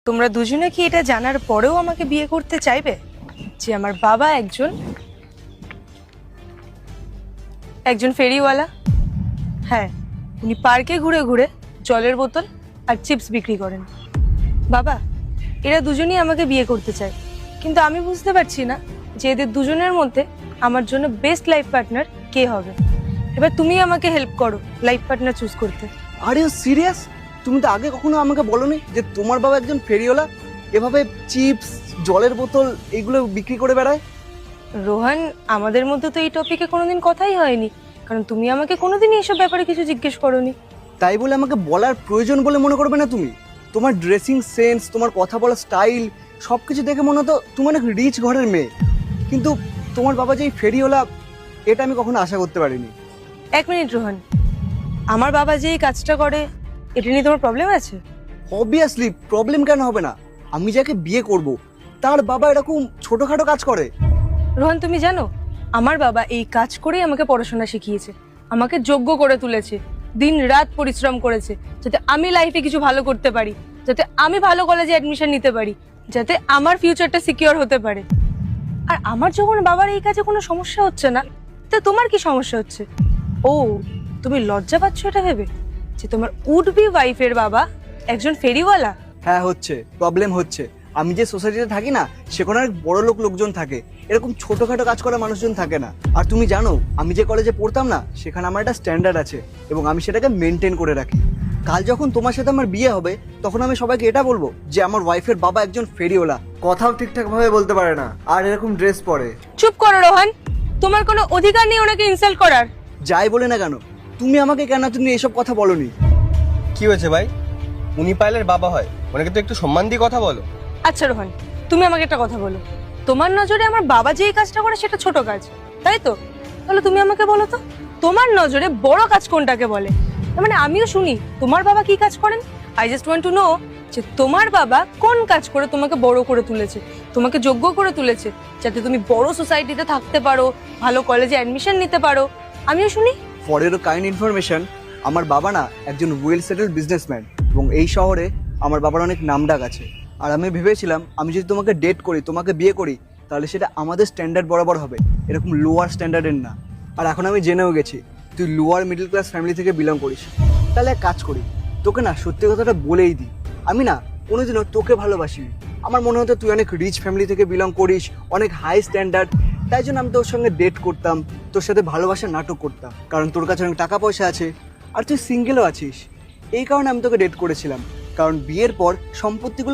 তোমরা দুজনে কি এটা জানার পরেও আমাকে বিয়ে করতে চাইবে যে আমার বাবা একজন একজন ফেরিওয়ালা? হ্যাঁ, উনি পার্কে ঘুরে ঘুরে জলের বোতল আর চিপস বিক্রি করেন। বাবা, এরা দুজনেই আমাকে বিয়ে করতে চায়, কিন্তু আমি বুঝতে পারছি না যে এদের দুজনের মধ্যে আমার জন্য বেস্ট লাইফ পার্টনার কে হবে। এবার তুমি আমাকে হেল্প করো লাইফ পার্টনার চুজ করতে। Are you serious? তুমি তো আগে কখনো আমাকে বলোনি যে তোমার বাবা একজন ফেরিওয়ালা, এভাবে চিপস জলের বোতল এগুলো বিক্রি করে বেড়ায়। রোহান, আমাদের মধ্যে তো এই টপিকে কোনোদিন কথাই হয়নি, কারণ তুমি আমাকে কোনোদিনই এসব ব্যাপারে কিছু জিজ্ঞেস করোনি। তাই বলে আমাকে বলার প্রয়োজন বলে মনে করবে না তুমি? তোমার ড্রেসিং সেন্স, তোমার কথা বলার স্টাইল সবকিছু দেখে মনে হতো তুমি অনেক রিচ ঘরের মেয়ে, কিন্তু তোমার বাবা যে এই ফেরিওয়ালা এটা আমি কখনো আশা করতে পারিনি। এক মিনিট রোহান, আমার বাবা যে এই কাজটা করে এটা নিয়ে তোমার প্রবলেম আছে? অবভিয়াসলি প্রবলেম কেন হবে না? আমি যাকে বিয়ে করব তার বাবা এরকম ছোটখাটো কাজ করে? রোহান, তুমি জানো আমার বাবা এই কাজ করেই আমাকে পড়াশোনা শিখিয়েছে, আমাকে যোগ্য করে তুলেছে, দিন রাত পরিশ্রম করেছে যাতে আমি লাইফে কিছু ভালো করতে পারি, যাতে আমি ভালো কলেজে অ্যাডমিশন নিতে পারি, যাতে আমার ফিউচারটা সিকিউর হতে পারে। আর আমার যখন বাবার এই কাজে কোনো সমস্যা হচ্ছে না, তো তোমার কি সমস্যা হচ্ছে? ও, তুমি লজ্জা পাচ্ছ এটা ভেবে যে তোমার উড বি ওয়াইফের বাবা একজন ফেরিওয়ালা? হ্যাঁ হচ্ছে, প্রবলেম হচ্ছে। আমি যে সোসাইটিতে থাকি না, সেখানে অনেক বড় লোকজন থাকে, এরকম ছোটখাটো কাজ করা মানুষজন থাকে না। আর তুমি জানো আমি যে কলেজে পড়তাম না, সেখানে আমার একটা স্ট্যান্ডার্ড আছে এবং আমি সেটাকে মেনটেন করে রাখি। কাল যখন তোমার সাথে আমার বিয়ে হবে তখন আমি সবাইকে এটা বলবো যে আমার ওয়াইফের বাবা একজন ফেরিওয়ালা, কথাও ঠিকঠাক ভাবে বলতে পারে না আর এরকম ড্রেস পরে। চুপ করো রোহান, তোমার কোনো অধিকার নেই ওনাকে ইনসাল্ট করার। যাই বলে না কেন, তুমি আমাকে কেন তুমি এসব কথা বলনি? কি হয়েছে ভাই? উনি পাইলের বাবা হয়, ওনাকে তো একটু সম্মান দিয়ে কথা বলো। আচ্ছা রোহান, তুমি আমাকে একটা কথা বলো, তোমার নজরে আমার বাবা যে এই কাজটা করে সেটা ছোট কাজ, তাই তো? তাহলে তুমি আমাকে বলো তো, তোমার নজরে বড় কাজ কোনটাকে বলে? তার মানে আমিও শুনি তোমার বাবা কি কাজ করেন। I just want to know যে তোমার বাবা কোন কাজ করে তোমাকে বড় করে তুলেছে, তোমাকে যোগ্য করে তুলেছে, যাতে তুমি বড় সোসাইটিতে থাকতে পারো, ভালো কলেজে অ্যাডমিশন নিতে পারো। আমিও শুনি। ফর ইউর কাইন্ড ইনফরমেশন, আমার বাবা না একজন ওয়েল সেটেলড বিজনেসম্যান এবং এই শহরে আমার বাবার অনেক নামডাক আছে। আর আমি ভেবেছিলাম আমি যদি তোমাকে ডেট করি, তোমাকে বিয়ে করি, তাহলে সেটা আমাদের স্ট্যান্ডার্ড বরাবর হবে, এরকম লোয়ার স্ট্যান্ডার্ডের না। আর এখন আমি জেনেও গেছি তুই লোয়ার মিডল ক্লাস ফ্যামিলি থেকে বিলং করিস। তাহলে এক কাজ করি, তোকে না সত্যি কথাটা বলেই দিই, আমি না কোনোদিনও তোকে ভালোবাসিনি। আমার মনে হতো তুই অনেক রিচ ফ্যামিলি থেকে বিলং করিস, অনেক হাই স্ট্যান্ডার্ড, তাই জন্য আমি তোর সঙ্গে ডেট করতাম, তোর সাথে ভালোবাসার নাটক করতাম, কারণ তোর কাছে অনেক টাকা পয়সা আছে আর তুই সিঙ্গেলও আছিস। এই কারণে আমি তোকে ডেট করেছিলাম, কারণ বিয়ের পর সম্পত্তিগুলো